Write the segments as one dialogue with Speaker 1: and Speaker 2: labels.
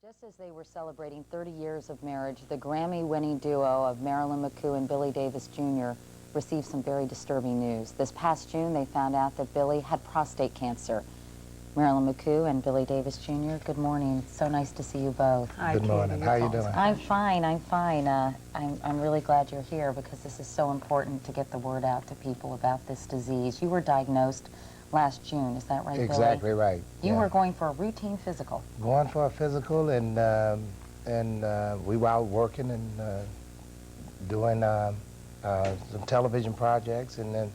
Speaker 1: Just as they were celebrating 30 years of marriage, the Grammy-winning duo of Marilyn McCoo and Billy Davis Jr. received some very disturbing news. This past June, they found out that Billy had prostate cancer. Marilyn McCoo and Billy Davis Jr., good morning. It's so nice to see you both.
Speaker 2: Hi,
Speaker 3: good morning. How are you doing?
Speaker 1: I'm fine, I'm fine. I'm really glad you're here because this is so important to get the word out to people about this disease. You were diagnosed last June, is that right,
Speaker 3: Exactly
Speaker 1: Billy?
Speaker 3: right.
Speaker 1: You were going for a routine physical.
Speaker 3: Going for a physical, and we were out working and doing some television projects, and then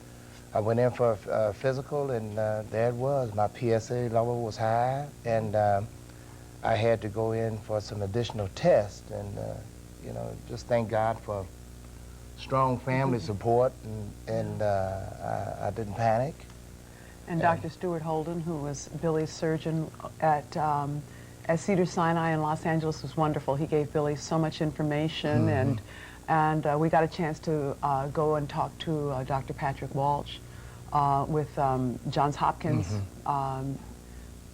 Speaker 3: I went in for a physical, and there it was. My PSA level was high, and I had to go in for some additional tests, and you know, just thank God for strong family support, and I didn't panic.
Speaker 2: And Dr. Stuart Holden, who was Billy's surgeon at Cedars-Sinai in Los Angeles, was wonderful. He gave Billy so much information, and we got a chance to go and talk to Dr. Patrick Walsh with Johns Hopkins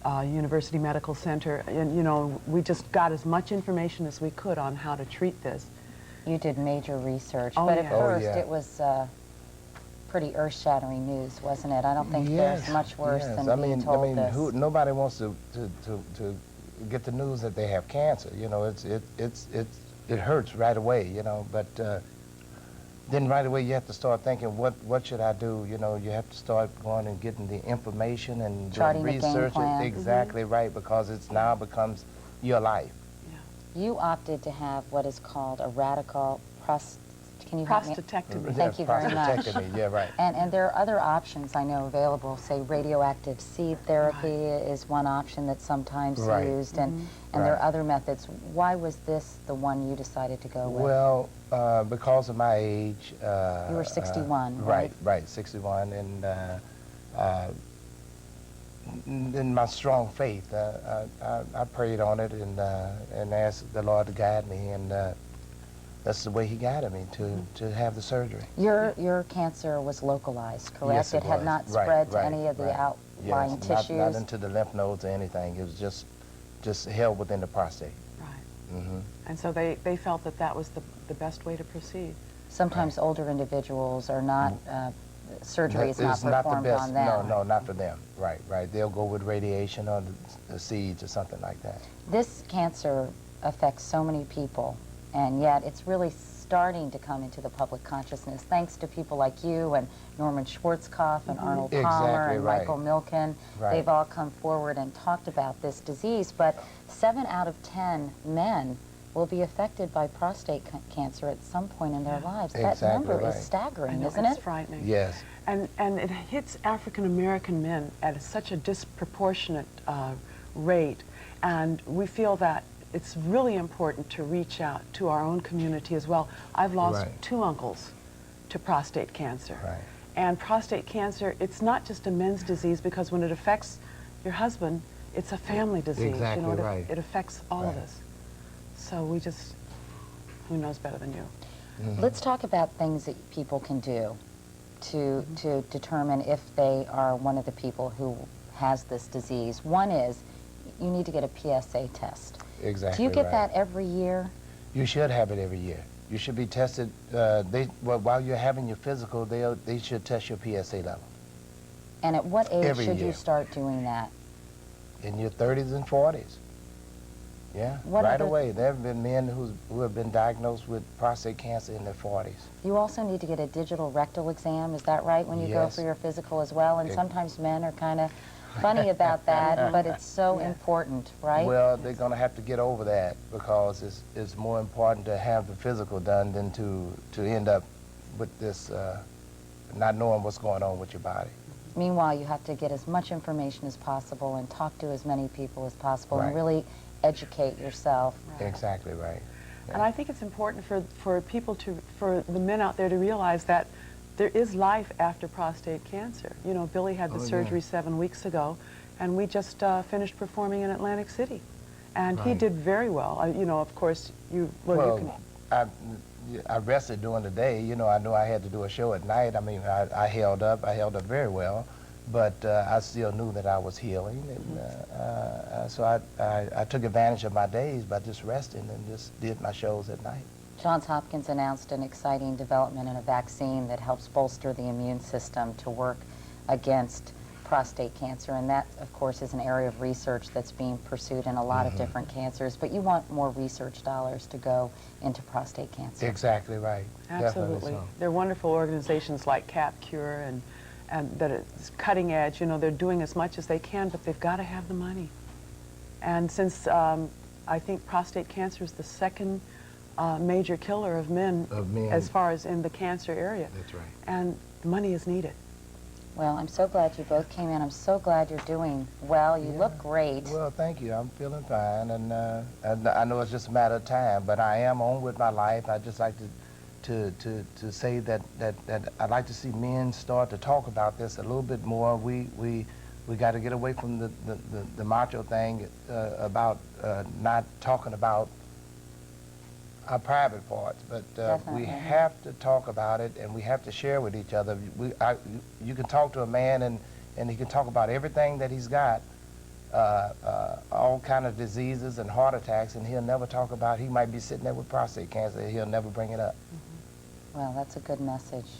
Speaker 2: University Medical Center. And, you know, we just got as much information as we could on how to treat this.
Speaker 1: You did major research,
Speaker 2: Oh,
Speaker 1: but
Speaker 2: yeah.
Speaker 1: at first it was pretty earth-shattering news, wasn't it? I don't think there's much worse than being told this.
Speaker 3: Nobody wants to get the news that they have cancer. You know, it hurts right away. You know, but then right away you have to start thinking, what should I do? You know, you have to start going and getting the information and
Speaker 1: Charting the game
Speaker 3: research.
Speaker 1: plan.
Speaker 3: Exactly right, because it's now becomes your life.
Speaker 2: Yeah.
Speaker 1: You opted to have what is called a radical
Speaker 2: prostatectomy.
Speaker 1: Thank you very much.
Speaker 3: Yeah, right.
Speaker 1: And there are other options I know available. Say radioactive seed therapy is one option that's sometimes used, and there are other methods. Why was this the one you decided to go with?
Speaker 3: Well, because of my age.
Speaker 1: You were 61, right?
Speaker 3: Right, 61, and my strong faith, I prayed on it and asked the Lord to guide me, and that's the way He guided me to have the surgery.
Speaker 1: Your cancer was localized, correct?
Speaker 3: Yes, it
Speaker 1: had
Speaker 3: was.
Speaker 1: not spread to any of the outlying tissues?
Speaker 3: Not into the lymph nodes or anything. It was just held within the prostate.
Speaker 2: Right. And so they felt that that was the best way to proceed.
Speaker 1: Sometimes older individuals are not, surgery is not performed on them.
Speaker 3: No, not for them. Right. They'll go with radiation or the seeds or something like that.
Speaker 1: This cancer affects so many people, and yet it's really starting to come into the public consciousness thanks to people like you and Norman Schwarzkopf and Arnold Palmer and Michael Milken. They've all come forward and talked about this disease, but 7 out of 10 men will be affected by prostate cancer at some point in their lives. That number is staggering, isn't it?
Speaker 2: It's frightening.
Speaker 3: Yes.
Speaker 2: And it hits African-American men at such a disproportionate rate, and we feel that it's really important to reach out to our own community as well. I've lost 2 uncles to prostate cancer.
Speaker 3: Right.
Speaker 2: And prostate cancer, it's not just a men's disease, because when it affects your husband, it's a family disease.
Speaker 3: Exactly,
Speaker 2: you know,
Speaker 3: right.
Speaker 2: It affects all of us. So we just, who knows better than you?
Speaker 1: Let's talk about things that people can do to determine if they are one of the people who has this disease. One is, you need to get a PSA test.
Speaker 3: Exactly.
Speaker 1: Do you get that every year?
Speaker 3: You should have it every year. You should be tested. While you're having your physical, they should test your PSA level.
Speaker 1: And at what age
Speaker 3: Every
Speaker 1: should
Speaker 3: year.
Speaker 1: you start doing that?
Speaker 3: In your 30s and 40s. Yeah, right away. There have been men who have been diagnosed with prostate cancer in their 40s.
Speaker 1: You also need to get a digital rectal exam, is that right, when you go for your physical as well? And sometimes men are kind of funny about that, but it's so important, right?
Speaker 3: Well, they're going to have to get over that, because it's more important to have the physical done than to end up with this not knowing what's going on with your body.
Speaker 1: Meanwhile, you have to get as much information as possible and talk to as many people as possible and really educate yourself.
Speaker 3: Exactly right. Yeah.
Speaker 2: And I think it's important for people for the men out there to realize that there is life after prostate cancer. You know, Billy had the surgery 7 weeks ago, and we just finished performing in Atlantic City. And he did very well. You know, of course, you can...
Speaker 3: I rested during the day. You know, I knew I had to do a show at night. I mean, I held up very well. but I still knew that I was healing, and so I took advantage of my days by just resting and just did my shows at night.
Speaker 1: Johns Hopkins announced an exciting development in a vaccine that helps bolster the immune system to work against prostate cancer, and that, of course, is an area of research that's being pursued in a lot of different cancers, but you want more research dollars to go into prostate cancer.
Speaker 3: Exactly right.
Speaker 2: Absolutely.
Speaker 3: Definitely so.
Speaker 2: There are wonderful organizations like CapCure and that it's cutting edge. You know, they're doing as much as they can, but they've got to have the money. And since I think prostate cancer is the second major killer of men, as far as in the cancer area.
Speaker 3: That's right.
Speaker 2: And the money is needed.
Speaker 1: Well, I'm so glad you both came in. I'm so glad you're doing well. You look great.
Speaker 3: Well, thank you. I'm feeling fine, and I know it's just a matter of time, but I am on with my life. I just like to say that I'd like to see men start to talk about this a little bit more. We got to get away from the macho thing about not talking about our private parts, but we have to talk about it, and we have to share with each other. You can talk to a man, and he can talk about everything that he's got, all kind of diseases and heart attacks, and he'll never talk about, he might be sitting there with prostate cancer, and he'll never bring it up.
Speaker 1: Well, that's a good message.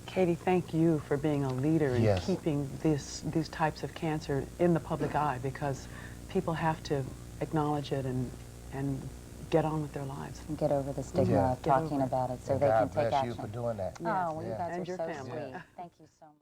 Speaker 2: Katie, thank you for being a leader in
Speaker 3: Yes.
Speaker 2: keeping these types of cancer in the public eye, because people have to acknowledge it and get on with their lives.
Speaker 1: And get over the stigma
Speaker 3: Yeah.
Speaker 1: of talking about it so
Speaker 3: And
Speaker 1: they
Speaker 3: God
Speaker 1: can take
Speaker 3: bless
Speaker 1: action.
Speaker 3: you for doing that.
Speaker 1: Oh, well, you
Speaker 2: Yes.
Speaker 1: guys
Speaker 2: And
Speaker 1: are
Speaker 2: your
Speaker 1: so
Speaker 2: family.
Speaker 1: sweet. Thank you so much.